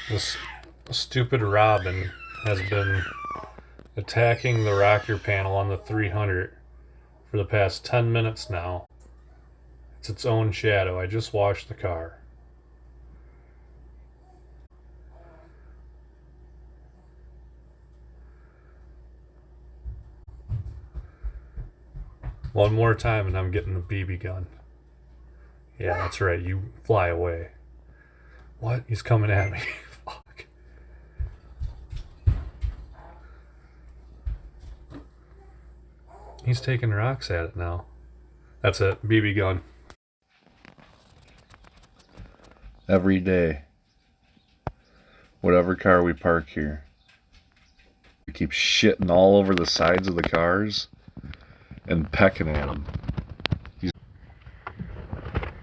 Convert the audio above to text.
This stupid Robin has been attacking the rocker panel on the 300 for the past 10 minutes now. It's its own shadow. I just washed the car. One more time and I'm getting the BB gun. Yeah, that's right. You fly away. What? He's coming at me. Fuck. He's taking rocks at it now. That's it. BB gun. Every day, whatever car we park here, we keep shitting all over the sides of the cars and pecking at them.